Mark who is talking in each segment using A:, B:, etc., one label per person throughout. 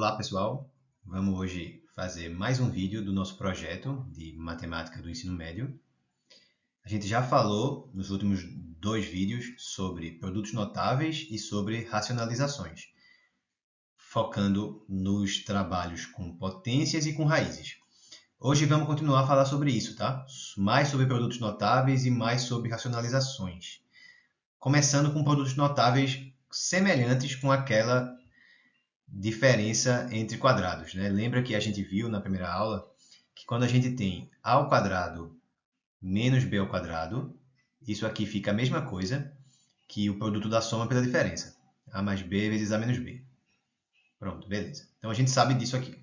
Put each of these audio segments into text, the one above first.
A: Olá pessoal, vamos hoje fazer mais um vídeo do nosso projeto de matemática do ensino médio. A gente já falou nos últimos 2 vídeos sobre produtos notáveis e sobre racionalizações, focando nos trabalhos com potências e com raízes. Hoje vamos continuar a falar sobre isso, tá? Mais sobre produtos notáveis e mais sobre racionalizações. Começando com produtos notáveis semelhantes com aquela diferença entre quadrados, né? Lembra que a gente viu na primeira aula que quando a gente tem a ao quadrado menos b ao quadrado, isso aqui fica a mesma coisa que o produto da soma pela diferença. A mais b vezes a menos b. Pronto, beleza. Então a gente sabe disso aqui.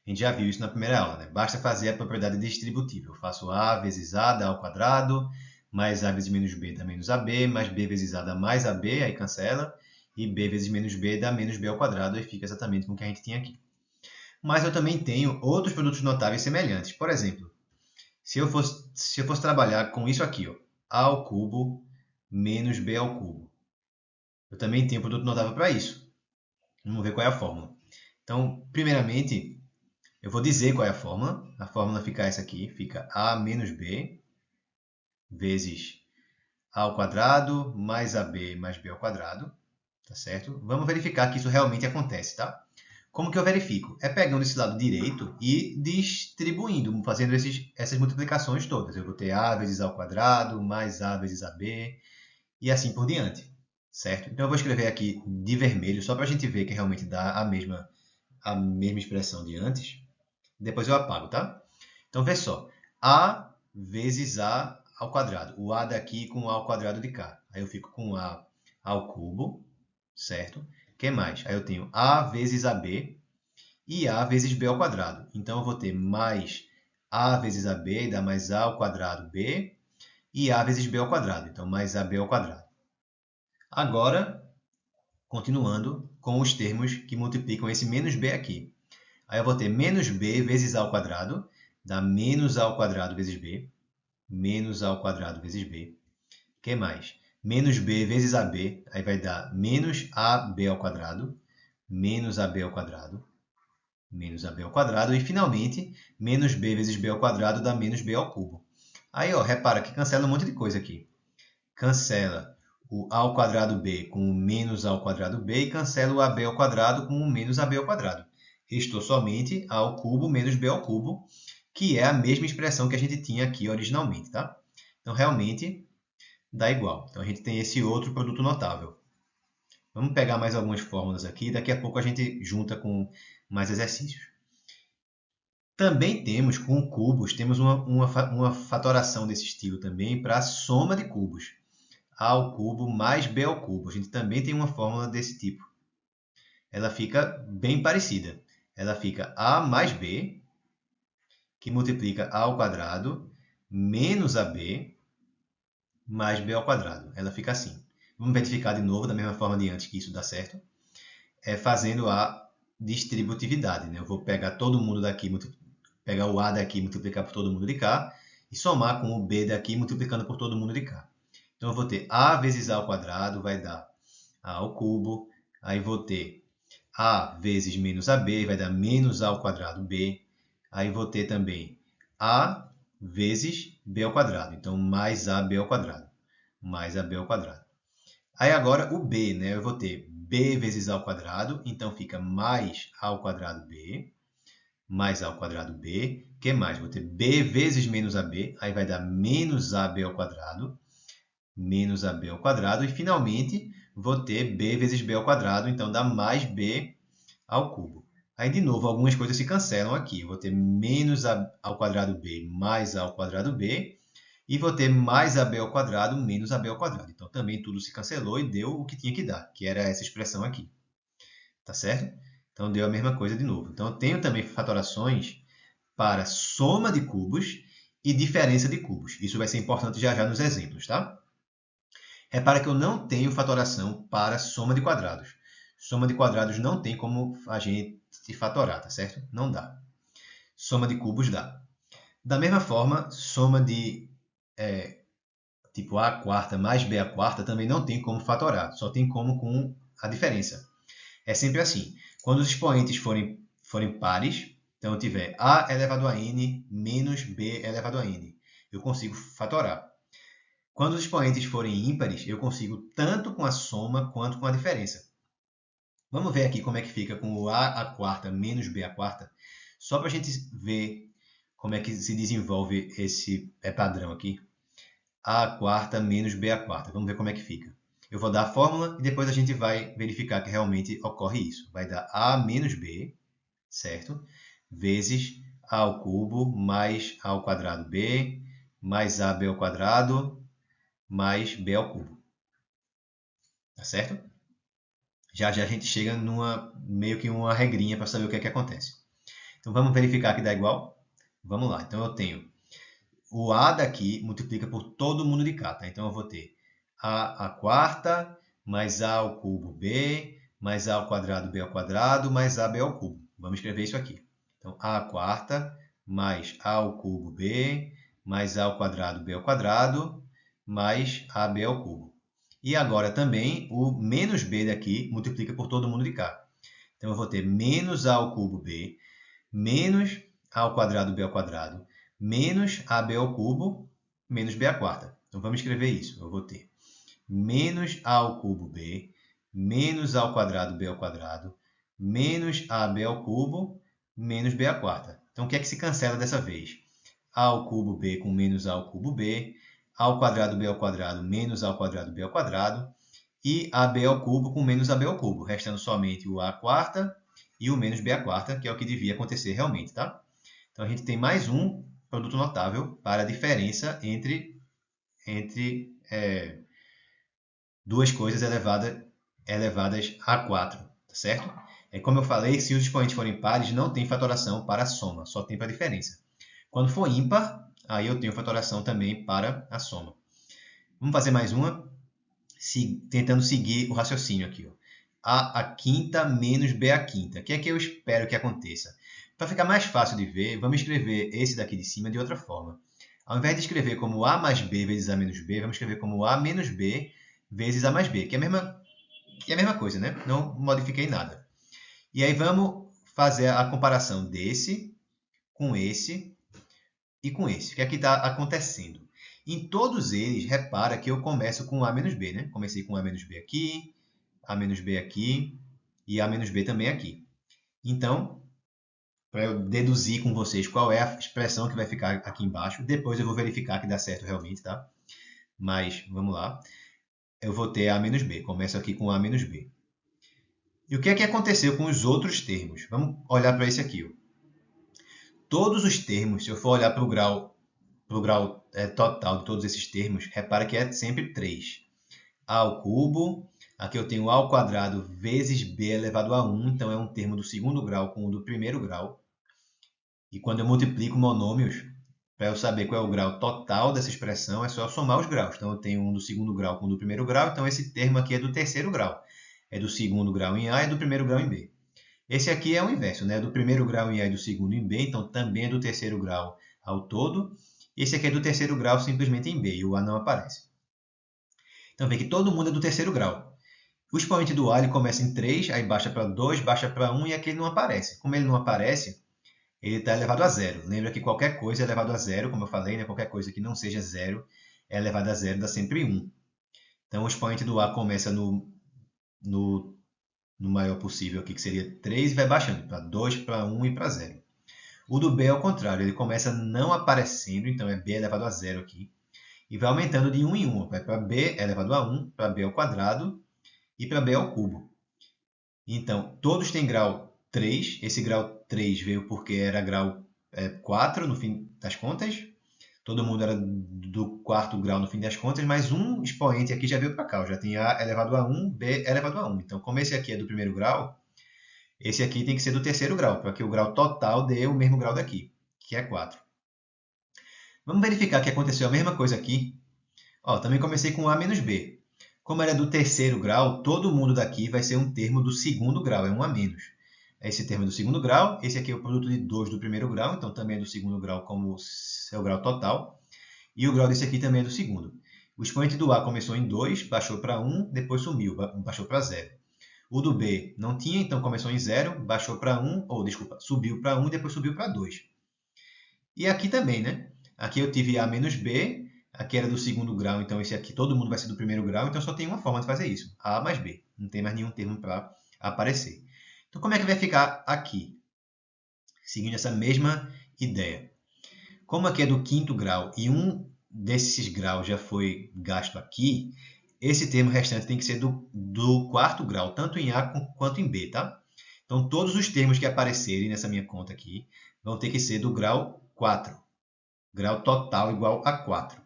A: A gente já viu isso na primeira aula, né? Basta fazer a propriedade distributiva. Eu faço a vezes a dá ao quadrado, mais a vezes menos b dá menos ab, mais b vezes a dá mais ab, aí cancela. E b vezes menos b dá menos b ao quadrado, e fica exatamente com o que a gente tinha aqui. Mas eu também tenho outros produtos notáveis semelhantes. Por exemplo, se eu fosse trabalhar com isso aqui, ó, a ao cubo menos b ao cubo. Eu também tenho produto notável para isso. Vamos ver qual é a fórmula. Então, primeiramente, eu vou dizer qual é a fórmula. A fórmula fica essa aqui, fica a menos b vezes a ao quadrado mais ab mais b ao quadrado. Tá certo? Vamos verificar que isso realmente acontece, tá? Como que eu verifico? É pegando esse lado direito e distribuindo, fazendo essas multiplicações todas. Eu vou ter a vezes a ao quadrado, mais a vezes ab, e assim por diante, certo? Então, eu vou escrever aqui de vermelho, só para a gente ver que realmente dá a mesma expressão de antes. Depois eu apago, tá? Então, vê só. A vezes a ao quadrado. O a daqui com o a ao quadrado de cá. Aí eu fico com a ao cubo, certo? O que mais? Aí eu tenho a vezes ab e a vezes b ao quadrado. Então, eu vou ter mais a vezes ab dá mais a ao quadrado b e a vezes b ao quadrado. Então, mais ab ao quadrado. Agora, continuando com os termos que multiplicam esse menos b aqui. Aí eu vou ter menos b vezes a ao quadrado, dá menos a ao quadrado vezes b, menos a ao quadrado vezes b. O que mais? Menos b vezes ab, aí vai dar menos ab ao quadrado, menos ab ao quadrado, menos ab ao quadrado, e finalmente, menos b vezes b ao quadrado dá menos b ao cubo. Aí, ó, repara que cancela um monte de coisa aqui. Cancela o a ao quadrado b com o menos a ao quadrado b e cancela o ab ao quadrado com o menos ab ao quadrado. Restou somente a ao cubo menos b ao cubo, que é a mesma expressão que a gente tinha aqui originalmente, tá? Então, realmente, dá igual. Então, a gente tem esse outro produto notável. Vamos pegar mais algumas fórmulas aqui, daqui a pouco a gente junta com mais exercícios. Também temos, com cubos, temos uma fatoração desse estilo também para a soma de cubos. A ao cubo mais b ao cubo. A gente também tem uma fórmula desse tipo. Ela fica bem parecida. Ela fica a mais b, que multiplica a ao quadrado, menos ab, mais b ao quadrado. Ela fica assim. Vamos verificar de novo, da mesma forma de antes, que isso dá certo. Fazendo a distributividade, né? Eu vou pegar todo mundo daqui, pegar o a daqui, multiplicar por todo mundo de cá, e somar com o b daqui, multiplicando por todo mundo de cá. Então, eu vou ter a vezes a ao quadrado, vai dar a ao cubo. Aí, vou ter a vezes menos ab, vai dar menos a ao quadrado b. Aí, vou ter também a vezes b ao quadrado. Então, mais ab ao quadrado. Mais ab ao quadrado. Aí, agora, o b, né? Eu vou ter b vezes a ao quadrado. Então, fica mais a ao quadrado b. Mais a ao quadrado b. O que mais? Vou ter b vezes menos ab. Aí, vai dar menos ab ao quadrado. Menos ab ao quadrado. E, finalmente, vou ter b vezes b ao quadrado. Então, dá mais b ao cubo. Aí, de novo, algumas coisas se cancelam aqui. Eu vou ter menos a ao quadrado b mais a ao quadrado b. E vou ter mais ab ao quadrado menos ab ao quadrado. Então, também tudo se cancelou e deu o que tinha que dar, que era essa expressão aqui. Tá certo? Então, deu a mesma coisa de novo. Então, eu tenho também fatorações para soma de cubos e diferença de cubos. Isso vai ser importante já já nos exemplos, tá? Repara que eu não tenho fatoração para soma de quadrados. Soma de quadrados não tem como a gente fatorar, tá certo? Não dá. Soma de cubos dá. Da mesma forma, soma de tipo a quarta mais b a quarta também não tem como fatorar. Só tem como com a diferença. É sempre assim. Quando os expoentes forem pares, então eu tiver a elevado a n menos b elevado a n, eu consigo fatorar. Quando os expoentes forem ímpares, eu consigo tanto com a soma quanto com a diferença. Vamos ver aqui como é que fica com o a quarta menos b a quarta, só para a gente ver como é que se desenvolve esse padrão aqui. A quarta menos b a quarta. Vamos ver como é que fica. Eu vou dar a fórmula e depois a gente vai verificar que realmente ocorre isso. Vai dar a menos b, certo? Vezes a ao cubo mais a ao quadrado b, mais ab ao quadrado, mais b ao cubo. Tá certo? Já já a gente chega meio que uma regrinha para saber o que é que acontece. Então vamos verificar que dá igual? Vamos lá. Então eu tenho o a daqui multiplica por todo mundo de cá, tá? Então eu vou ter a quarta mais a ao cubo b, mais a ao quadrado b ao quadrado, mais ab ao cubo. Vamos escrever isso aqui. Então a quarta mais a ao cubo b, mais a ao quadrado b ao quadrado, mais ab ao cubo. E agora também o menos b daqui multiplica por todo mundo de cá. Então eu vou ter menos a ao cubo b, menos a ao quadrado b ao quadrado, menos ab ao cubo, menos b à quarta. Então, vamos escrever isso. Eu vou ter menos a ao cubo b, menos a ao quadrado b ao quadrado, menos ab ao cubo, menos b à quarta. Então, o que é que se cancela dessa vez? A ao cubo b com menos a ao cubo b, a ao quadrado b ao quadrado, menos a ao quadrado b ao quadrado, e ab ao cubo com menos ab ao cubo, restando somente o a à quarta e o menos b à quarta, que é o que devia acontecer realmente, tá? Então, a gente tem mais um produto notável para a diferença entre duas coisas elevadas a 4, tá certo? Como eu falei, se os expoentes forem pares, não tem fatoração para a soma, só tem para a diferença. Quando for ímpar, aí eu tenho fatoração também para a soma. Vamos fazer mais uma, tentando seguir o raciocínio aqui. Ó. A quinta menos b a quinta. O que é que eu espero que aconteça? Para ficar mais fácil de ver, vamos escrever esse daqui de cima de outra forma. Ao invés de escrever como a mais b vezes a menos b, vamos escrever como a menos b vezes a mais b, que é a mesma coisa, né? Não modifiquei nada. E aí vamos fazer a comparação desse com esse e com esse. O que é que está acontecendo? Em todos eles, repara que eu começo com a menos b, né? Comecei com a menos b aqui, a menos b aqui e a menos b também aqui. Então, para eu deduzir com vocês qual é a expressão que vai ficar aqui embaixo, depois eu vou verificar que dá certo realmente, tá? Mas, vamos lá. Eu vou ter a menos b. Começo aqui com a menos b. E o que é que aconteceu com os outros termos? Vamos olhar para esse aqui. Ó. Todos os termos, se eu for olhar para o grau total de todos esses termos, repara que é sempre 3. A ao cubo, aqui eu tenho a ao quadrado vezes b elevado a 1, então é um termo do segundo grau com o do primeiro grau. E quando eu multiplico monômios, para eu saber qual é o grau total dessa expressão, é só somar os graus. Então, eu tenho um do segundo grau com um do primeiro grau, então esse termo aqui é do terceiro grau. É do segundo grau em A e do primeiro grau em B. Esse aqui é o inverso, né? Do primeiro grau em A e do segundo em B, então também é do terceiro grau ao todo. Esse aqui é do terceiro grau simplesmente em B, e o A não aparece. Então, vê que todo mundo é do terceiro grau. O expoente do A ele começa em 3, aí baixa para 2, baixa para 1 e aqui ele não aparece. Como ele não aparece, ele está elevado a zero. Lembra que qualquer coisa é elevado a zero, como eu falei, né? Qualquer coisa que não seja zero é elevado a zero, dá sempre 1. Então, o expoente do A começa no maior possível, aqui, que seria 3, e vai baixando para 2, para 1 e para 0. O do B é ao contrário, ele começa não aparecendo, então é B elevado a zero aqui, e vai aumentando de 1 em 1. Vai para B elevado a 1, para B ao quadrado e para B ao cubo. Então, todos têm grau 3. Esse grau 3 veio porque era grau 4 no fim das contas. Todo mundo era do quarto grau no fim das contas, mas um expoente aqui já veio para cá. Já tem A elevado a 1, B elevado a 1. Então, como esse aqui é do primeiro grau, esse aqui tem que ser do terceiro grau, para que o grau total dê o mesmo grau daqui, que é 4. Vamos verificar que aconteceu a mesma coisa aqui. Ó, também comecei com A menos B. Como ele é do terceiro grau, todo mundo daqui vai ser um termo do segundo grau, é um a menos. Esse termo é do segundo grau, esse aqui é o produto de 2 do primeiro grau, então também é do segundo grau como seu grau total. E o grau desse aqui também é do segundo. O expoente do A começou em 2, baixou para 1, depois sumiu, baixou para 0. O do B não tinha, então começou em 0, baixou para 1, ou desculpa, subiu para 1 e depois subiu para 2. E aqui também, né? Aqui eu tive A menos B, aqui era do segundo grau, então esse aqui todo mundo vai ser do primeiro grau, então só tem uma forma de fazer isso, A mais B. Não tem mais nenhum termo para aparecer. Então como é que vai ficar aqui? Seguindo essa mesma ideia. Como aqui é do quinto grau e um desses graus já foi gasto aqui, esse termo restante tem que ser do quarto grau, tanto em A quanto em B, tá? Então, todos os termos que aparecerem nessa minha conta aqui vão ter que ser do grau 4. Grau total igual a 4.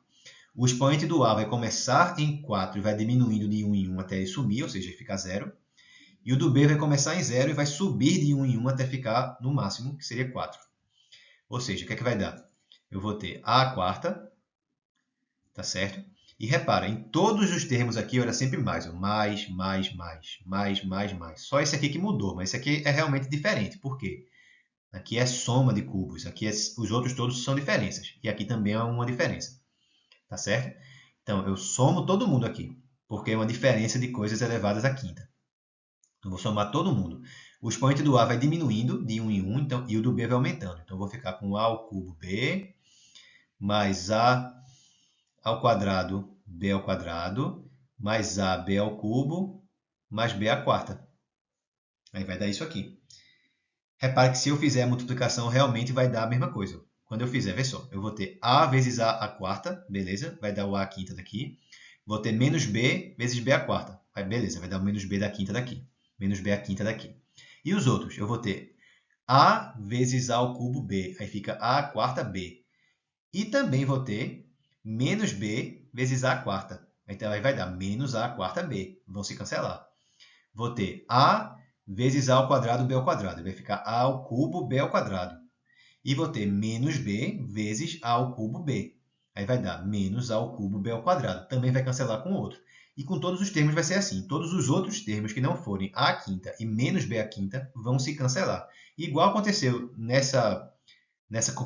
A: O expoente do A vai começar em 4 e vai diminuindo de 1 em 1 até ele sumir, ou seja, ficar 0. E o do B vai começar em 0 e vai subir de 1 em 1 até ficar no máximo, que seria 4. Ou seja, o que é que vai dar? Eu vou ter A quarta, tá certo? E repara, em todos os termos aqui era sempre mais, mais, mais, mais, mais, mais, mais. Só esse aqui que mudou, mas esse aqui é realmente diferente. Por quê? Aqui é soma de cubos, aqui os outros todos são diferenças. E aqui também é uma diferença, tá certo? Então, eu somo todo mundo aqui, porque é uma diferença de coisas elevadas à quinta. Eu vou somar todo mundo. O expoente do A vai diminuindo de 1 em 1, então, e o do B vai aumentando. Então, eu vou ficar com A ao cubo B, mais A ao quadrado B ao quadrado, mais AB ao cubo, mais B à quarta. Aí vai dar isso aqui. Repare que se eu fizer a multiplicação, realmente vai dar a mesma coisa. Quando eu fizer, vê só, eu vou ter A vezes A à quarta, beleza? Vai dar o A à quinta daqui. Vou ter menos B vezes B à quarta. Vai, beleza, vai dar o menos B da quinta daqui. Menos B à quinta daqui. E os outros? Eu vou ter A vezes A ao cubo B. Aí fica A à quarta B. E também vou ter menos B vezes A à quarta. Então, aí vai dar menos A à quarta B. Vão se cancelar. Vou ter A vezes A ao quadrado B ao quadrado. Vai ficar A ao cubo B ao quadrado. E vou ter menos B vezes A ao cubo B. Aí vai dar menos A ao cubo B ao quadrado. Também vai cancelar com o outro. E com todos os termos vai ser assim. Todos os outros termos que não forem A à quinta e menos B à quinta vão se cancelar. Igual aconteceu nessa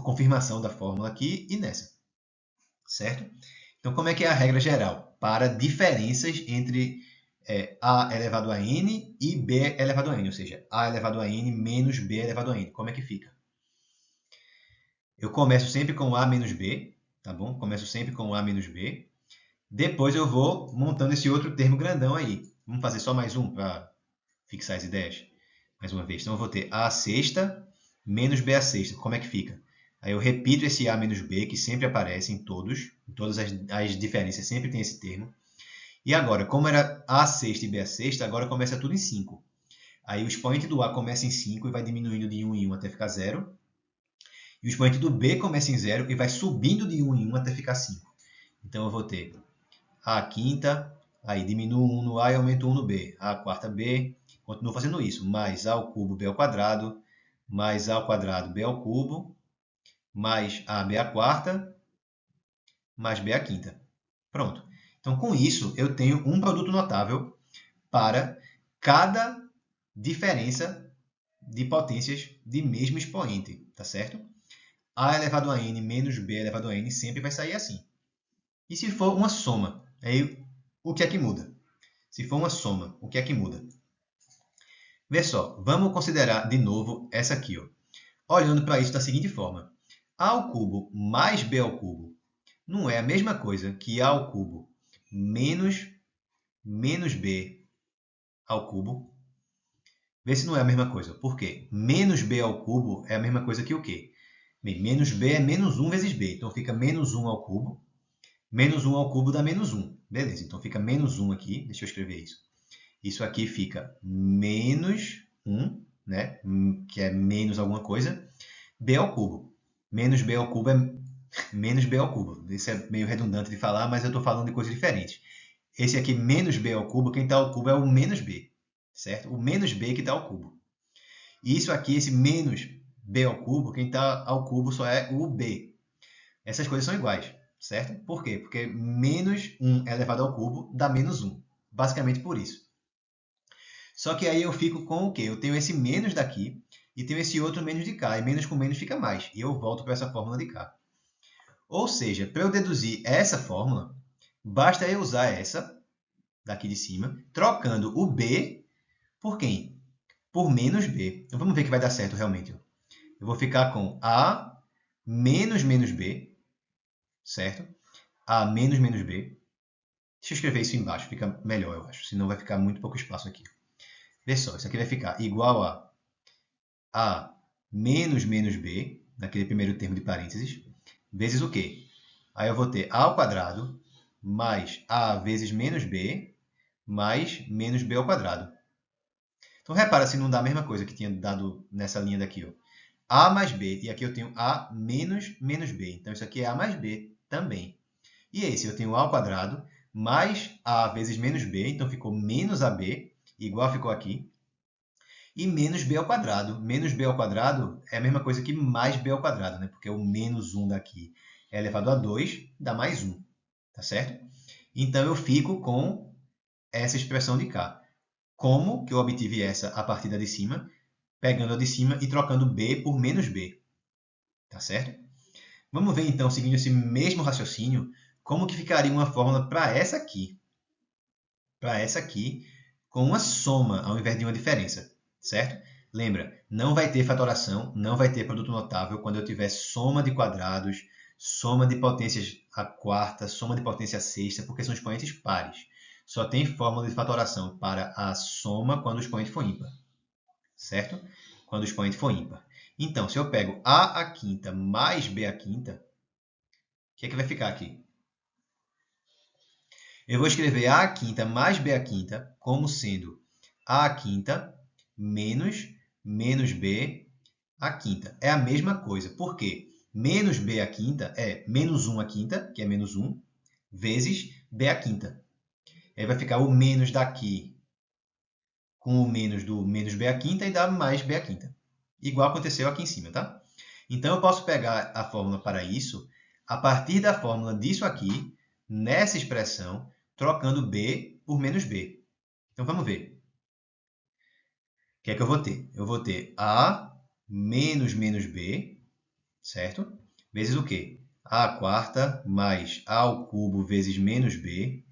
A: confirmação da fórmula aqui e nessa. Certo? Então, como é que é a regra geral? Para diferenças entre A elevado a N e B elevado a N, ou seja, A elevado a N menos B elevado a N. Como é que fica? Eu começo sempre com A menos B, tá bom? Começo sempre com A menos B. Depois eu vou montando esse outro termo grandão aí. Vamos fazer só mais um para fixar as ideias? Mais uma vez. Então, eu vou ter A sexta menos B a sexta. Como é que fica? Aí eu repito esse A menos B, que sempre aparece em todas as diferenças, sempre tem esse termo. E agora, como era A sexta e B a sexta, agora começa tudo em 5. Aí o expoente do A começa em 5 e vai diminuindo de 1 em 1 até ficar 0. E o expoente do B começa em 0 e vai subindo de 1 em 1 até ficar 5. Então eu vou ter A quinta, aí diminuo 1 no A e aumento 1 no B. A quarta B, continuo fazendo isso, mais A ao cubo B ao quadrado, mais A ao quadrado B ao cubo, mais AB à quarta, mais B à quinta. Pronto. Então, com isso, eu tenho um produto notável para cada diferença de potências de mesmo expoente, tá certo? A elevado a n menos B elevado a n sempre vai sair assim. E se for uma soma, aí o que é que muda? Se for uma soma, o que é que muda? Vê só, vamos considerar de novo essa aqui. Ó. Olhando para isso da seguinte forma. A ao cubo mais B ao cubo não é a mesma coisa que A ao cubo menos B ao cubo. Vê se não é a mesma coisa. Por quê? Menos B ao cubo é a mesma coisa que o quê? Bem, menos B é menos 1 vezes B. Então, fica menos 1 ao cubo. Menos 1 ao cubo dá menos 1. Beleza, então fica menos 1 aqui. Deixa eu escrever isso. Isso aqui fica menos 1, né? Que é menos alguma coisa. B ao cubo. Menos B ao cubo é menos B ao cubo. Isso é meio redundante de falar, mas eu estou falando de coisas diferentes. Esse aqui, menos B ao cubo, quem está ao cubo é o menos B, certo? O menos B que está ao cubo. E isso aqui, esse menos B ao cubo, quem está ao cubo só é o B. Essas coisas são iguais, certo? Por quê? Porque menos 1 elevado ao cubo dá menos 1. Basicamente por isso. Só que aí eu fico com o quê? Eu tenho esse menos daqui e tenho esse outro menos de cá. E menos com menos fica mais. E eu volto para essa fórmula de cá. Ou seja, para eu deduzir essa fórmula, basta eu usar essa daqui de cima, trocando o B Por quem? Por menos b. Então, vamos ver que vai dar certo realmente. Eu vou ficar com a menos menos b, certo? A menos menos b. Deixa eu escrever isso embaixo, fica melhor, eu acho. Senão vai ficar muito pouco espaço aqui. Vê só, isso aqui vai ficar igual a menos menos b, naquele primeiro termo de parênteses, vezes o quê? Aí eu vou ter a ao quadrado mais a vezes menos b mais menos b ao quadrado. Então, repara se não dá a mesma coisa que tinha dado nessa linha daqui. Ó. A mais b, e aqui eu tenho a menos menos b. Então, isso aqui é a mais b também. E esse eu tenho a ao quadrado mais a vezes menos b, então ficou menos ab, igual ficou aqui, e menos b ao quadrado. Menos b ao quadrado é a mesma coisa que mais b ao quadrado, né? Porque o menos 1 daqui é elevado a 2, dá mais 1, tá certo? Então, eu fico com essa expressão de cá. Como que eu obtive essa a partir da de cima? Pegando a de cima e trocando b por menos b, tá certo? Vamos ver, então, seguindo esse mesmo raciocínio, como que ficaria uma fórmula para essa aqui. Para essa aqui, com uma soma ao invés de uma diferença, certo? Lembra, não vai ter fatoração, não vai ter produto notável quando eu tiver soma de quadrados, soma de potências à quarta, soma de potência à sexta, porque são expoentes pares. Só tem fórmula de fatoração para a soma quando o expoente for ímpar, certo? Quando o expoente for ímpar. Então, se eu pego a à quinta mais b à quinta, o que é que vai ficar aqui? Eu vou escrever a à quinta mais b à quinta como sendo a à quinta menos menos b à quinta. É a mesma coisa. Por quê? Menos b à quinta é menos 1 à quinta, que é menos 1, vezes b à quinta. Aí vai ficar o menos daqui com o menos do menos b à quinta e dá mais b à quinta. Igual aconteceu aqui em cima, tá? Então, eu posso pegar a fórmula para isso a partir da fórmula disso aqui, nessa expressão, trocando b por menos b. Então, vamos ver. O que é que eu vou ter? Eu vou ter a menos menos b, certo? Vezes o quê? A à quarta mais a ao cubo vezes menos b,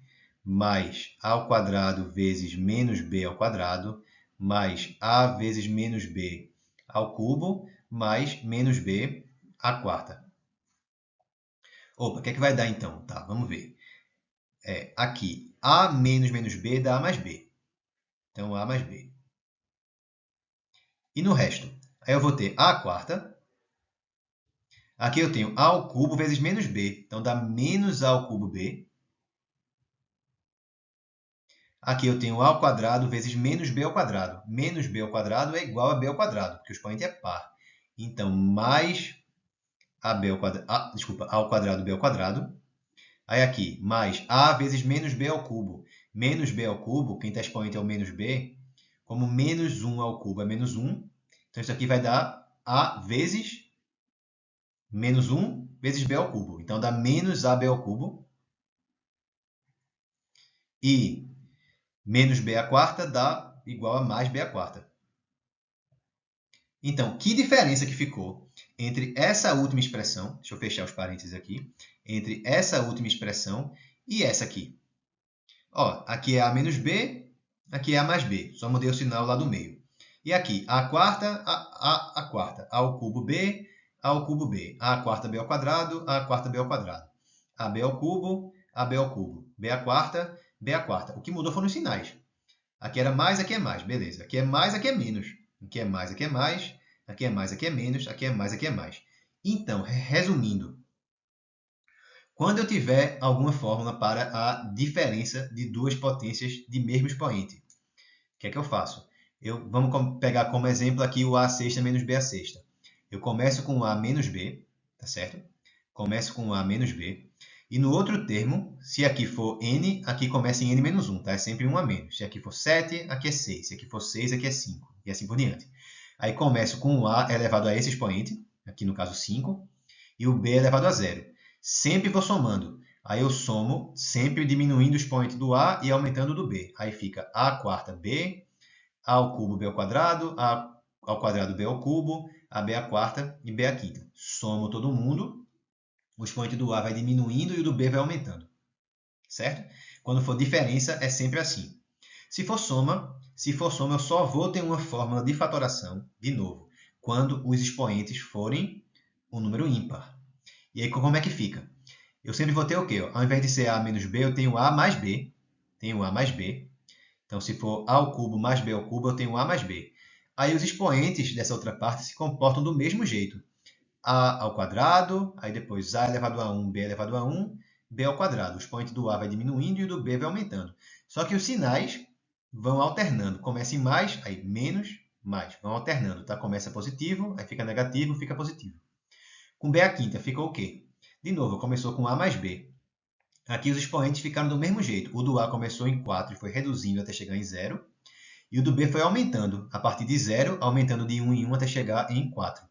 A: mais a ao quadrado vezes menos b ao quadrado, mais a vezes menos b ao cubo, mais menos b à quarta. Opa, o que é que vai dar então? Tá, vamos ver. Aqui, a menos menos b dá a mais b. Então, a mais b. E no resto? Aí eu vou ter a à quarta. Aqui eu tenho a ao cubo vezes menos b. Então, dá menos a ao cubo b. Aqui eu tenho a ao quadrado vezes menos b ao quadrado. Menos b ao quadrado é igual a b ao quadrado, porque o expoente é par. Então, mais ab ao quadrado, a ao quadrado b ao quadrado. Aí aqui, mais a vezes menos b ao cubo. Menos b ao cubo, quem está expoente é o menos b. Como menos 1 ao cubo é menos 1, então isso aqui vai dar a vezes menos 1 vezes b ao cubo. Então, dá menos ab ao cubo. E menos b à quarta dá igual a mais b à quarta. Então, que diferença que ficou entre essa última expressão, deixa eu fechar os parênteses aqui, entre essa última expressão e essa aqui. Ó, aqui é a menos b, aqui é a mais b, só mudei o sinal lá do meio. E aqui, a quarta, a quarta, a ao cubo b, a ao cubo b, a quarta b ao quadrado, a quarta b ao quadrado, a b ao cubo, a b ao cubo, b à quarta, b à quarta. O que mudou foram os sinais. Aqui era mais, aqui é mais, beleza. Aqui é mais, aqui é menos. Aqui é mais, aqui é mais. Aqui é mais, aqui é menos. Aqui é mais, aqui é mais. Então, resumindo, quando eu tiver alguma fórmula para a diferença de duas potências de mesmo expoente, o que é que eu faço? Vamos pegar como exemplo aqui o a sexta menos b a sexta. Eu começo com a menos b, tá certo? Começo com a menos b. E no outro termo, se aqui for n, aqui começa em n menos 1, tá? É sempre 1 a menos. Se aqui for 7, aqui é 6. Se aqui for 6, aqui é 5. E assim por diante. Aí começo com o a elevado a esse expoente, aqui no caso 5, e o b elevado a 0. Sempre vou somando. Aí eu somo, sempre diminuindo o expoente do a e aumentando o do b. Aí fica a quarta b, a ao cubo b ao quadrado, a ao quadrado b ao cubo, a b à quarta e b à quinta. Somo todo mundo. O expoente do a vai diminuindo e o do b vai aumentando, certo? Quando for diferença, é sempre assim. Se for soma, Se for soma, eu só vou ter uma fórmula de fatoração, de novo, quando os expoentes forem um número ímpar. E aí, como é que fica? Eu sempre vou ter o quê? Ao invés de ser a menos b, eu tenho a mais b. Tenho a mais b. Então, se for a ao cubo mais b ao cubo, eu tenho a mais b. Aí, os expoentes dessa outra parte se comportam do mesmo jeito. A ao quadrado, aí depois a elevado a 1, b elevado a 1, b ao quadrado. O expoente do a vai diminuindo e o do b vai aumentando. Só que os sinais vão alternando. Começa em mais, aí menos, mais. Vão alternando, tá? Começa positivo, aí fica negativo, fica positivo. Com b à quinta, ficou o quê? De novo, começou com a mais b. Aqui os expoentes ficaram do mesmo jeito. O do a começou em 4 e foi reduzindo até chegar em 0. E o do b foi aumentando, a partir de 0, aumentando de 1 em 1 até chegar em 4.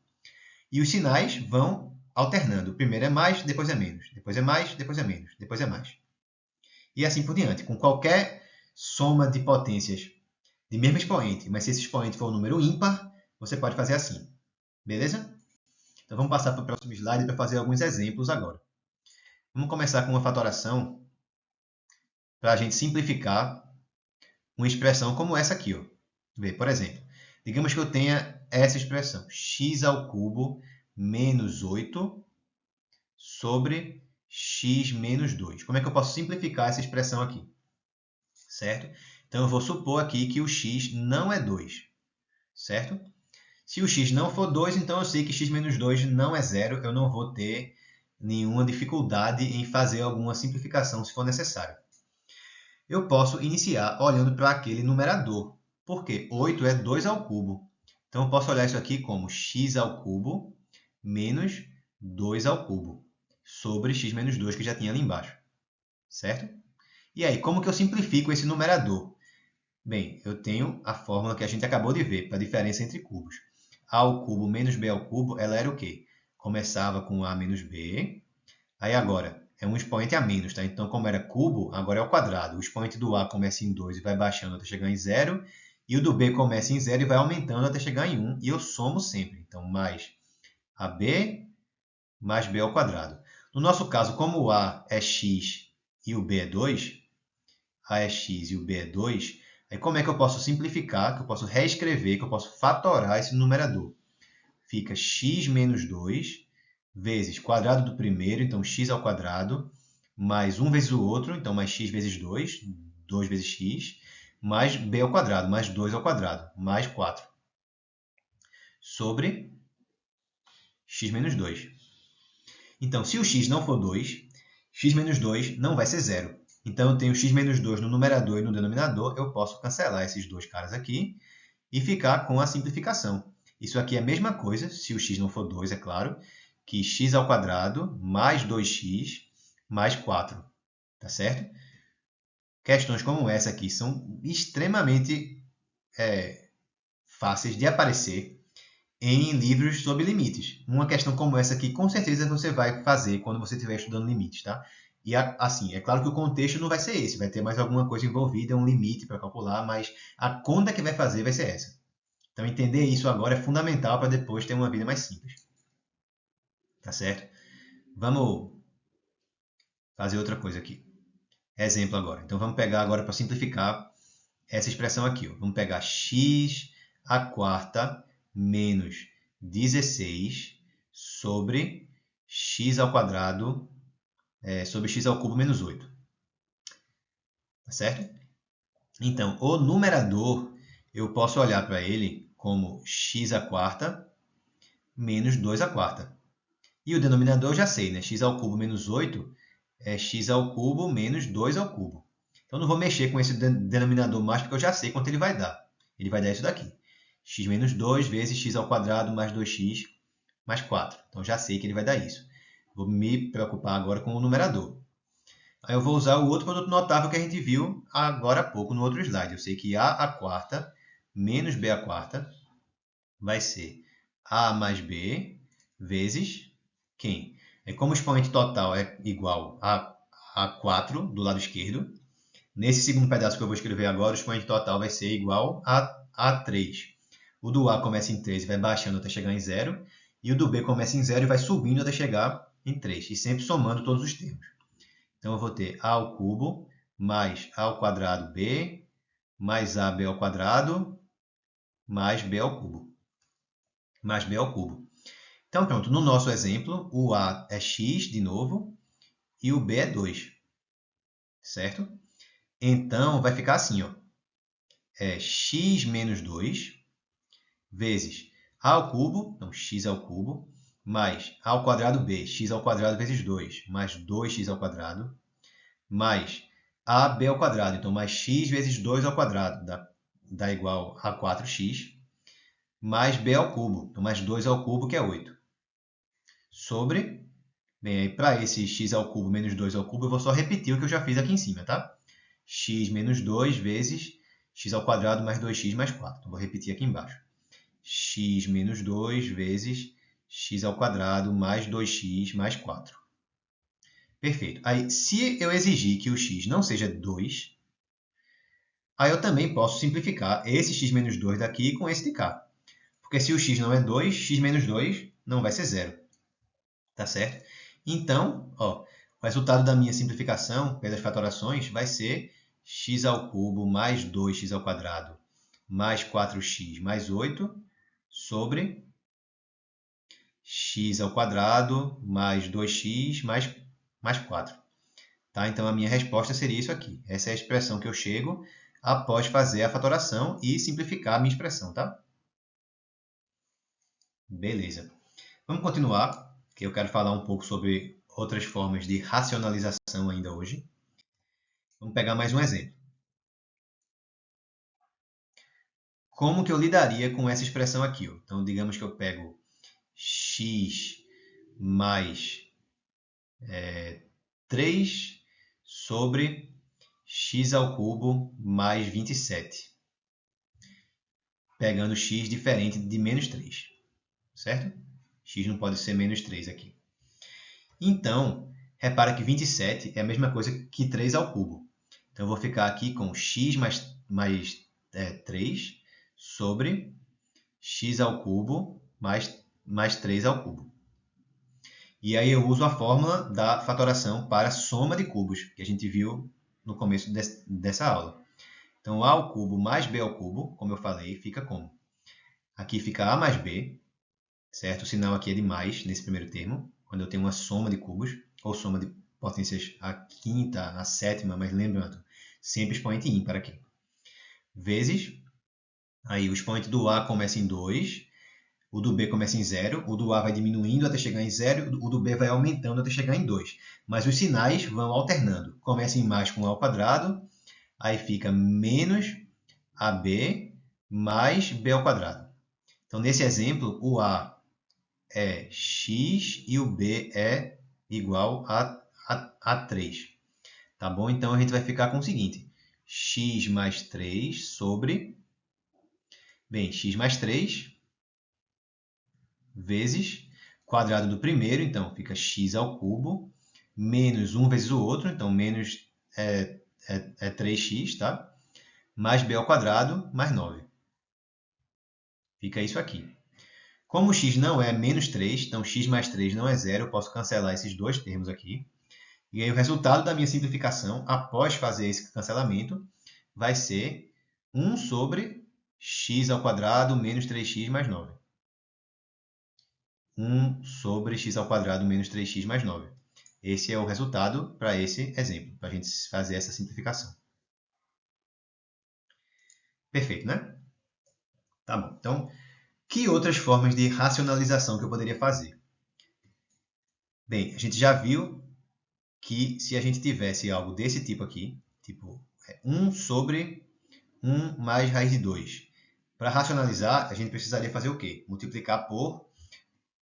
A: E os sinais vão alternando. Primeiro é mais, depois é menos. Depois é mais, depois é menos. Depois é mais. E assim por diante. Com qualquer soma de potências de mesmo expoente, mas se esse expoente for um número ímpar, você pode fazer assim. Beleza? Então vamos passar para o próximo slide para fazer alguns exemplos agora. Vamos começar com uma fatoração para a gente simplificar uma expressão como essa aqui. Ó. Vê, por exemplo, digamos que eu tenha essa expressão, x ao cubo menos 8 sobre x menos 2. Como é que eu posso simplificar essa expressão aqui? Certo? Então, eu vou supor aqui que o x não é 2. Certo? Se o x não for 2, então eu sei que x menos 2 não é zero. Eu não vou ter nenhuma dificuldade em fazer alguma simplificação se for necessário. Eu posso iniciar olhando para aquele numerador, porque 8 é 2 ao cubo. Então, eu posso olhar isso aqui como x ao cubo menos 2 ao cubo, sobre x menos 2 que já tinha ali embaixo. Certo? E aí, como que eu simplifico esse numerador? Bem, eu tenho a fórmula que a gente acabou de ver para a diferença entre cubos. A ao cubo menos b ao cubo, ela era o quê? Começava com a menos b. Aí agora, é um expoente a menos, tá? Então, como era cubo, agora é o quadrado. O expoente do a começa em 2 e vai baixando até chegar em 0. E o do b começa em 0 e vai aumentando até chegar em 1. E eu somo sempre. Então, mais ab mais b ao quadrado. No nosso caso, como o a é x e o b é 2, a é x e o b é 2, aí como é que eu posso simplificar, que eu posso reescrever, que eu posso fatorar esse numerador? Fica x menos 2 vezes quadrado do primeiro, então x ao quadrado, mais 1 vezes o outro, então mais x vezes 2, 2 vezes x, mais b ao quadrado, mais 2 ao quadrado, mais 4, sobre x menos 2. Então, se o x não for 2, x menos 2 não vai ser zero. Então, eu tenho x menos 2 no numerador e no denominador, eu posso cancelar esses dois caras aqui e ficar com a simplificação. Isso aqui é a mesma coisa, se o x não for 2, é claro, que x ao quadrado mais 2x mais 4. Tá certo? Questões como essa aqui são extremamente fáceis de aparecer em livros sobre limites. Uma questão como essa aqui, com certeza você vai fazer quando você estiver estudando limites, tá? E assim, é claro que o contexto não vai ser esse, vai ter mais alguma coisa envolvida, um limite para calcular, mas a conta que vai fazer vai ser essa. Então, entender isso agora é fundamental para depois ter uma vida mais simples. Tá certo? Vamos fazer outra coisa aqui. Exemplo agora. Então, vamos pegar agora para simplificar essa expressão aqui. Ó. Vamos pegar x à quarta menos 16 sobre x ao quadrado sobre x ao cubo menos 8. Tá certo? Então, o numerador, eu posso olhar para ele como x à quarta menos 2 à quarta. E o denominador eu já sei, né? X ao cubo menos 8 é x ao cubo menos 2 ao cubo. Então, não vou mexer com esse denominador mais, porque eu já sei quanto ele vai dar. Ele vai dar isso daqui. X menos 2 vezes x ao quadrado mais 2x mais 4. Então, já sei que ele vai dar isso. Vou me preocupar agora com o numerador. Aí eu vou usar o outro produto notável que a gente viu agora há pouco no outro slide. Eu sei que a à quarta menos b à quarta vai ser a mais b vezes quem? Como o expoente total é igual a 4 do lado esquerdo, nesse segundo pedaço que eu vou escrever agora, o expoente total vai ser igual a 3. O do a começa em 3 e vai baixando até chegar em 0. E o do b começa em 0 e vai subindo até chegar em 3. E sempre somando todos os termos. Então, eu vou ter a ao cubo mais a ao quadrado b mais AB ao quadrado mais B ao cubo. Mais B ao cubo. Então, pronto, no nosso exemplo, o A é x de novo e o B é 2. Certo? Então, vai ficar assim, ó. É x menos 2 vezes A ao cubo, então x ao cubo, mais A ao quadrado B, x ao quadrado vezes 2, mais 2x ao quadrado, mais AB ao quadrado, então mais x vezes 2 ao quadrado, dá igual a 4x, mais B ao cubo, então mais 2 ao cubo, que é 8. Sobre, bem, aí para esse x ao cubo menos 2 ao cubo, eu vou só repetir o que eu já fiz aqui em cima, tá? X menos 2 vezes x ao quadrado mais 2x mais 4. Então, vou repetir aqui embaixo. X menos 2 vezes x ao quadrado mais 2x mais 4. Perfeito. Aí, se eu exigir que o x não seja 2, aí eu também posso simplificar esse x menos 2 daqui com esse de cá. Porque se o x não é 2, x menos 2 não vai ser 0. Tá certo? Então, ó, o resultado da minha simplificação pelas fatorações vai ser x ao cubo mais 2x ao quadrado mais 4x mais 8 sobre x ao quadrado mais 2x mais 4. Tá? Então, a minha resposta seria isso aqui. Essa é a expressão que eu chego após fazer a fatoração e simplificar a minha expressão. Tá? Beleza. Vamos continuar, que eu quero falar um pouco sobre outras formas de racionalização ainda hoje. Vamos pegar mais um exemplo. Como que eu lidaria com essa expressão aqui? Ó? Então, digamos que eu pego x mais 3 sobre x ao cubo mais 27. Pegando x diferente de menos 3. Certo? X não pode ser menos 3 aqui. Então, repara que 27 é a mesma coisa que 3 ao cubo. Então, eu vou ficar aqui com x mais 3 sobre x ao cubo mais 3 ao cubo. E aí eu uso a fórmula da fatoração para soma de cubos, que a gente viu no começo dessa aula. Então, a ao cubo mais b ao cubo, como eu falei, fica como? Aqui fica a mais b, certo? O sinal aqui é de mais nesse primeiro termo, quando eu tenho uma soma de cubos, ou soma de potências a quinta, a sétima, mas lembrando, sempre expoente ímpar aqui. Vezes, aí o expoente do A começa em 2, o do B começa em 0, o do A vai diminuindo até chegar em 0, o do B vai aumentando até chegar em 2. Mas os sinais vão alternando. Começa em mais com A ao quadrado, aí fica menos AB mais B ao quadrado. Então, nesse exemplo, o A é x e o B é igual a 3. Tá bom? Então, a gente vai ficar com o seguinte. X mais 3 sobre... Bem, x mais 3 vezes quadrado do primeiro, então fica x ao cubo, menos 1 vezes o outro, então menos é 3x, tá? Mais b ao quadrado, mais 9. Fica isso aqui. Como x não é menos 3, então x mais 3 não é 0, eu posso cancelar esses dois termos aqui. E aí o resultado da minha simplificação, após fazer esse cancelamento, vai ser 1 sobre x ao quadrado menos 3x mais 9. 1 sobre x ao quadrado menos 3x mais 9. Esse é o resultado para esse exemplo, para a gente fazer essa simplificação. Perfeito, né? Tá bom. Então, que outras formas de racionalização que eu poderia fazer? Bem, a gente já viu que se a gente tivesse algo desse tipo aqui, tipo 1 sobre 1 mais raiz de 2, para racionalizar, a gente precisaria fazer o quê? Multiplicar por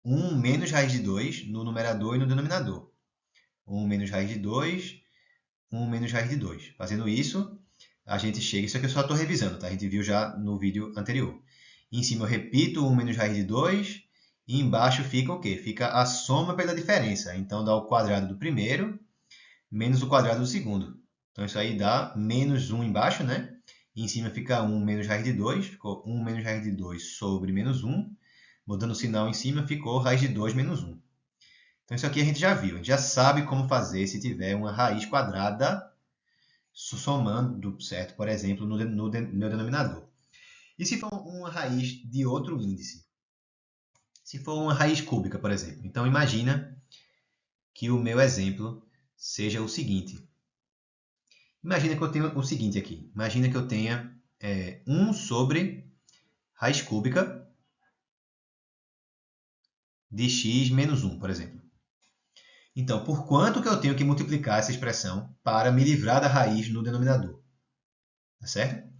A: 1 menos raiz de 2 no numerador e no denominador. 1 menos raiz de 2, 1 menos raiz de 2. Fazendo isso, a gente chega... Isso aqui eu só estou revisando, tá? A gente viu já no vídeo anterior. Em cima eu repito 1 menos raiz de 2, e embaixo fica o quê? Fica a soma pela diferença. Então, dá o quadrado do primeiro menos o quadrado do segundo. Então, isso aí dá menos 1 embaixo, né? E em cima fica 1 menos raiz de 2, ficou 1 menos raiz de 2 sobre menos 1. Mudando o sinal em cima, ficou raiz de 2 menos 1. Então, isso aqui a gente já viu. A gente já sabe como fazer se tiver uma raiz quadrada somando, certo? Por exemplo, no denominador. E se for uma raiz de outro índice? Se for uma raiz cúbica, por exemplo. Então, imagina que o meu exemplo seja o seguinte. Imagina que eu tenho o seguinte aqui. Imagina que eu tenha 1 sobre raiz cúbica de x menos 1, por exemplo. Então, por quanto que eu tenho que multiplicar essa expressão para me livrar da raiz no denominador? Tá certo?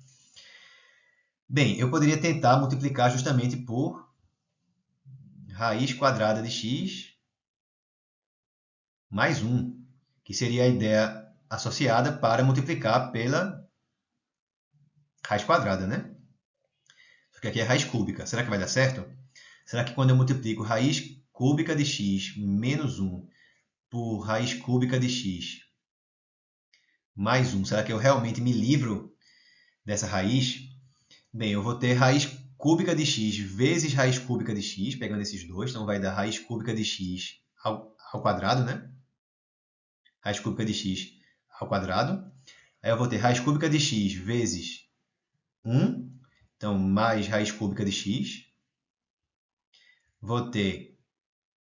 A: Bem, eu poderia tentar multiplicar justamente por raiz quadrada de x mais 1, que seria a ideia associada para multiplicar pela raiz quadrada, né? Porque aqui é raiz cúbica. Será que vai dar certo? Será que quando eu multiplico raiz cúbica de x menos 1 por raiz cúbica de x mais 1, será que eu realmente me livro dessa raiz? Bem, eu vou ter raiz cúbica de x vezes raiz cúbica de x, pegando esses dois, então vai dar raiz cúbica de x ao quadrado, né? Raiz cúbica de x ao quadrado. Aí eu vou ter raiz cúbica de x vezes 1, então mais raiz cúbica de x. Vou ter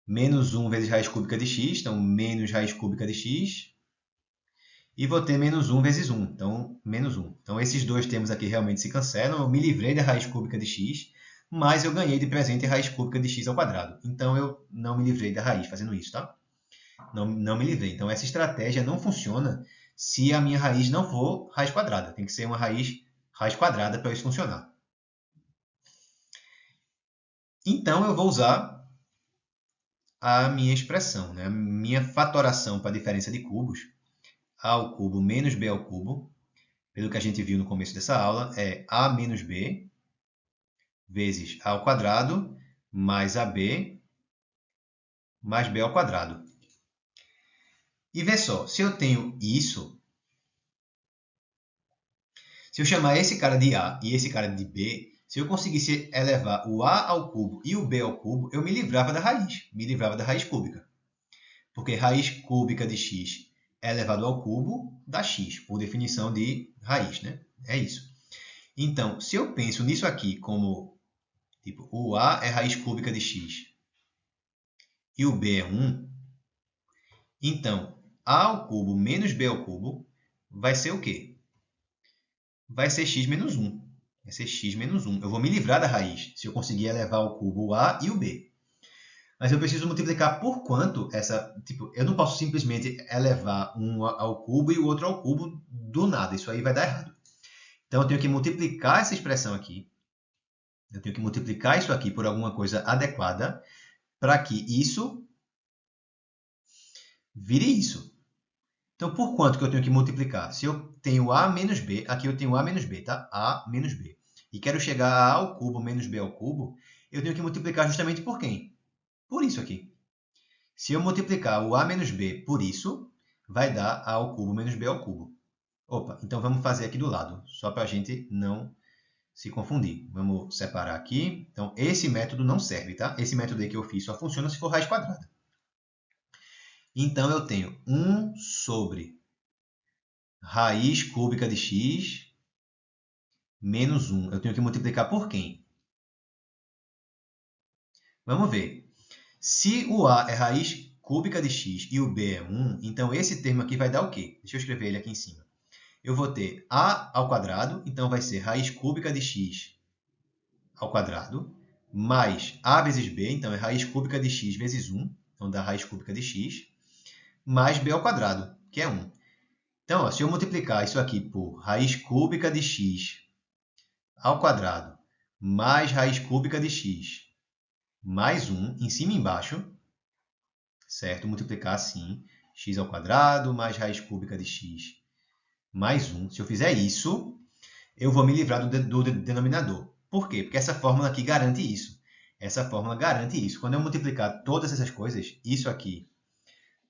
A: menos 1 vezes raiz cúbica de x, então menos raiz cúbica de x. E vou ter menos 1 vezes 1, então menos 1. Então esses dois termos aqui realmente se cancelam, eu me livrei da raiz cúbica de x, mas eu ganhei de presente a raiz cúbica de x ao quadrado. Então eu não me livrei da raiz fazendo isso, tá? Não me livrei. Então essa estratégia não funciona se a minha raiz não for raiz quadrada. Tem que ser uma raiz quadrada para isso funcionar. Então eu vou usar a minha expressão, né? A minha fatoração para a diferença de cubos, a ao cubo menos b ao cubo, pelo que a gente viu no começo dessa aula, é a menos b vezes a ao quadrado mais ab mais b ao quadrado. E vê só, se eu tenho isso, se eu chamar esse cara de a e esse cara de b, se eu conseguisse elevar o a ao cubo e o b ao cubo, eu me livrava da raiz cúbica. Porque raiz cúbica de x é elevado ao cubo da x, por definição de raiz, né? É isso. Então, se eu penso nisso aqui como tipo, o a é raiz cúbica de x e o b é 1, então a ao cubo menos b ao cubo vai ser o quê? Vai ser x menos 1. Vai ser x menos 1. Eu vou me livrar da raiz se eu conseguir elevar ao cubo o a e o b. Mas eu preciso multiplicar por quanto essa... Tipo, eu não posso simplesmente elevar um ao cubo e o outro ao cubo do nada. Isso aí vai dar errado. Então, eu tenho que multiplicar essa expressão aqui. Eu tenho que multiplicar isso aqui por alguma coisa adequada para que isso vire isso. Então, por quanto que eu tenho que multiplicar? Se eu tenho a menos b, aqui eu tenho a menos b, tá? A menos b. E quero chegar a ao cubo menos b ao cubo, eu tenho que multiplicar justamente por quem? Por isso aqui. Se eu multiplicar o a menos b por isso, vai dar a ao cubo menos b ao cubo. Opa, então vamos fazer aqui do lado, só para a gente não se confundir. Vamos separar aqui. Então, esse método não serve, tá? Esse método aí que eu fiz só funciona se for raiz quadrada. Então, eu tenho 1 sobre raiz cúbica de x menos 1. Eu tenho que multiplicar por quem? Vamos ver. Se o a é raiz cúbica de x e o b é 1, então esse termo aqui vai dar o quê? Deixa eu escrever ele aqui em cima. Eu vou ter a ao quadrado, então vai ser raiz cúbica de x ao quadrado, mais a vezes b, então é raiz cúbica de x vezes 1, então dá raiz cúbica de x, mais b ao quadrado, que é 1. Então, ó, se eu multiplicar isso aqui por raiz cúbica de x ao quadrado, mais raiz cúbica de x, mais 1, em cima e embaixo, certo? Multiplicar assim, x ao quadrado mais raiz cúbica de x mais 1. Se eu fizer isso, eu vou me livrar do denominador. Por quê? Porque essa fórmula aqui garante isso. Essa fórmula garante isso. Quando eu multiplicar todas essas coisas, isso aqui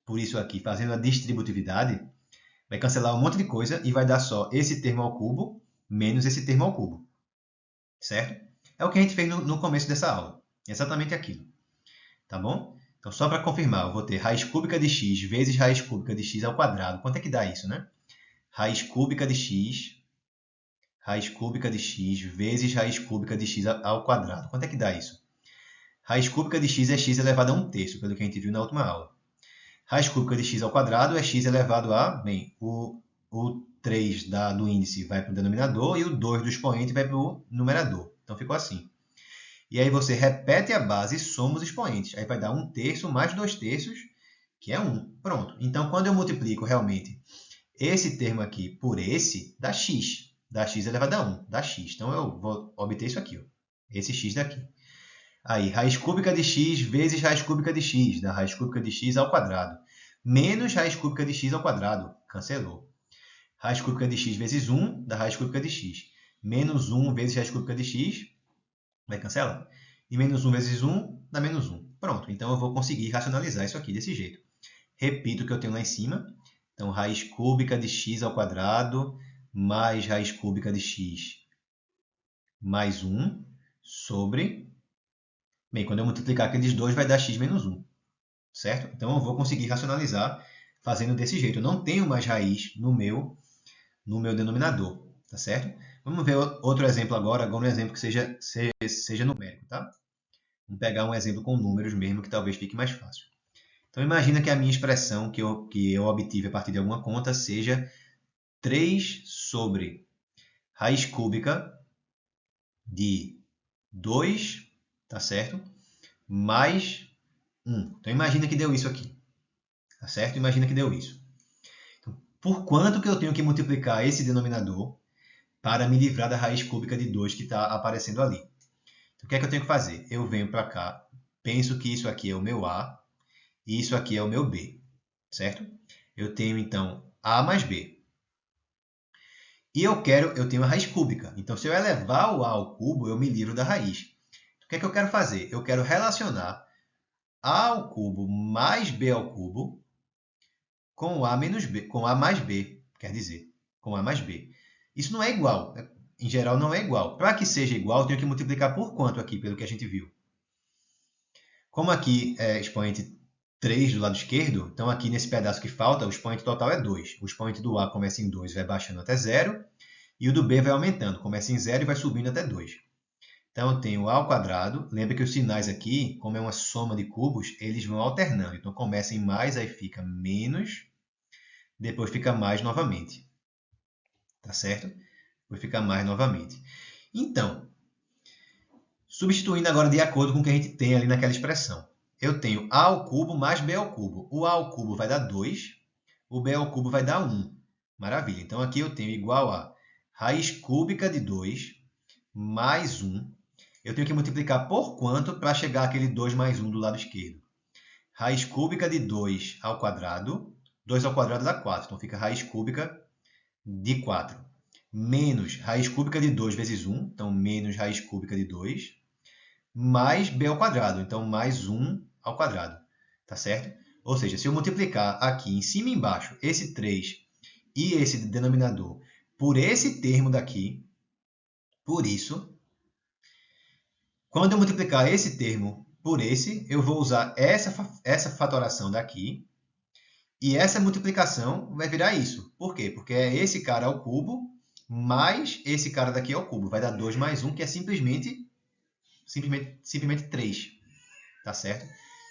A: por isso aqui, fazendo a distributividade, vai cancelar um monte de coisa e vai dar só esse termo ao cubo menos esse termo ao cubo. Certo? É o que a gente fez no começo dessa aula. Exatamente aquilo. Tá bom? Então, só para confirmar, eu vou ter raiz cúbica de x vezes raiz cúbica de x ao quadrado. Quanto é que dá isso, né? raiz cúbica de x vezes raiz cúbica de x ao quadrado. Quanto é que dá isso? Raiz cúbica de x é x elevado a 1/3, pelo que a gente viu na última aula. Raiz cúbica de x ao quadrado é x elevado a, bem, o 3 do índice vai para o denominador e o 2 do expoente vai para o numerador. Então ficou assim. E aí você repete a base e soma os expoentes. Aí vai dar 1/3 mais 2/3, que é 1. Pronto. Então, quando eu multiplico realmente esse termo aqui por esse, dá x. Dá x elevado a 1. Dá x. Então, eu vou obter isso aqui. Ó. Esse x daqui. Aí, raiz cúbica de x vezes raiz cúbica de x. Dá raiz cúbica de x ao quadrado. Menos raiz cúbica de x ao quadrado. Cancelou. Raiz cúbica de x vezes 1 dá raiz cúbica de x. Menos 1 vezes raiz cúbica de x. Vai cancelar. E menos 1 vezes 1 dá menos 1. Pronto. Então, eu vou conseguir racionalizar isso aqui desse jeito. Repito o que eu tenho lá em cima. Então, raiz cúbica de x ao quadrado mais raiz cúbica de x mais 1 sobre... Bem, quando eu multiplicar aqueles dois, vai dar x menos 1. Certo? Então, eu vou conseguir racionalizar fazendo desse jeito. Eu não tenho mais raiz no meu denominador. Tá certo? Vamos ver outro exemplo agora um exemplo que seja numérico. Tá? Vamos pegar um exemplo com números mesmo, que talvez fique mais fácil. Então, imagina que a minha expressão que eu obtive a partir de alguma conta seja 3 sobre raiz cúbica de 2, tá certo? Mais 1. Então, imagina que deu isso aqui. Tá certo? Imagina que deu isso. Então, por quanto que eu tenho que multiplicar esse denominador para me livrar da raiz cúbica de 2 que está aparecendo ali? Então, o que é que eu tenho que fazer? Eu venho para cá, penso que isso aqui é o meu A, e isso aqui é o meu B, certo? Eu tenho, então, A mais B. E eu tenho a raiz cúbica. Então, se eu elevar o A ao cubo, eu me livro da raiz. O que é que eu quero fazer? Eu quero relacionar A ao cubo mais B ao cubo com A menos B, com A mais B, quer dizer, com A mais B. Isso não é igual. Em geral, não é igual. Para que seja igual, eu tenho que multiplicar por quanto aqui, pelo que a gente viu? Como aqui é expoente 3 do lado esquerdo, então aqui nesse pedaço que falta, o expoente total é 2. O expoente do A começa em 2 e vai baixando até 0, e o do B vai aumentando, começa em 0 e vai subindo até 2. Então eu tenho A ao quadrado, lembra que os sinais aqui, como é uma soma de cubos, eles vão alternando. Então começa em mais, aí fica menos, depois fica mais novamente. Tá certo? Depois fica mais novamente. Então, substituindo agora de acordo com o que a gente tem ali naquela expressão. Eu tenho A ao cubo mais B ao cubo. O A ao cubo vai dar 2, o B ao cubo vai dar 1. Maravilha. Então, aqui eu tenho igual a raiz cúbica de 2 mais 1. Eu tenho que multiplicar por quanto para chegar àquele 2 mais 1 do lado esquerdo? Raiz cúbica de 2 ao quadrado. 2 ao quadrado dá 4. Então, fica raiz cúbica de 4. Menos raiz cúbica de 2 vezes 1. Então, menos raiz cúbica de 2. Mais b ao quadrado. Então, mais 1 ao quadrado. Tá certo? Ou seja, se eu multiplicar aqui em cima e embaixo esse 3 e esse denominador por esse termo daqui, por isso, quando eu multiplicar esse termo por esse, eu vou usar essa fatoração daqui, e essa multiplicação vai virar isso. Por quê? Porque é esse cara ao cubo mais esse cara daqui ao cubo. Vai dar 2 mais 1, que é simplesmente 3. Tá certo?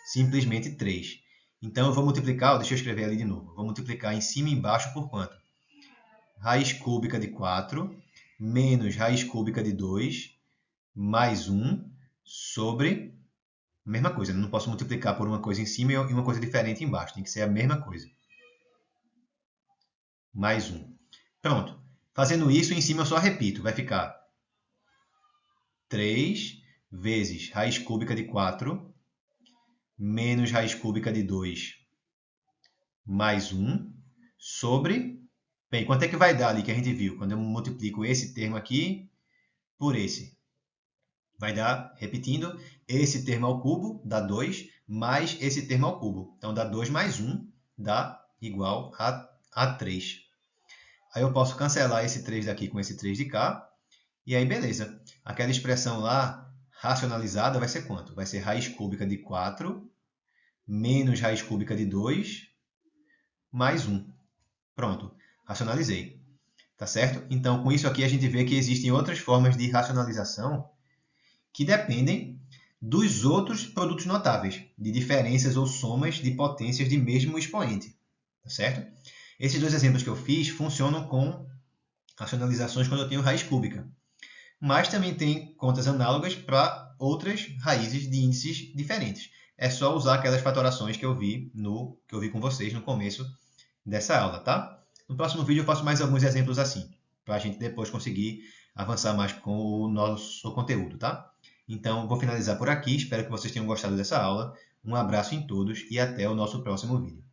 A: Simplesmente 3. Então, eu vou multiplicar, deixa eu escrever ali de novo. Vou multiplicar em cima e embaixo por quanto? Raiz cúbica de 4 menos raiz cúbica de 2 mais 1 sobre a mesma coisa. Eu não posso multiplicar por uma coisa em cima e uma coisa diferente embaixo. Tem que ser a mesma coisa. Mais 1. Pronto. Fazendo isso, em cima eu só repito. Vai ficar 3 vezes raiz cúbica de 4 menos raiz cúbica de 2 mais 1 sobre... Bem, quanto é que vai dar ali que a gente viu? Quando eu multiplico esse termo aqui por esse. Vai dar, repetindo, esse termo ao cubo dá 2, mais esse termo ao cubo. Então, dá 2 mais 1 dá igual a 3. Aí eu posso cancelar esse 3 daqui com esse 3 de cá. E aí, beleza. Aquela expressão lá, racionalizada, vai ser quanto? Vai ser raiz cúbica de 4 menos raiz cúbica de 2 mais 1. Pronto. racionalizei. Tá certo? Então, com isso aqui, a gente vê que existem outras formas de racionalização que dependem dos outros produtos notáveis, de diferenças ou somas de potências de mesmo expoente. Tá certo? Esses dois exemplos que eu fiz funcionam com racionalizações quando eu tenho raiz cúbica. Mas também tem contas análogas para outras raízes de índices diferentes. É só usar aquelas fatorações que eu vi com vocês no começo dessa aula, tá? No próximo vídeo eu faço mais alguns exemplos assim, para a gente depois conseguir avançar mais com o nosso conteúdo, tá? Então, vou finalizar por aqui. Espero que vocês tenham gostado dessa aula. Um abraço em todos e até o nosso próximo vídeo.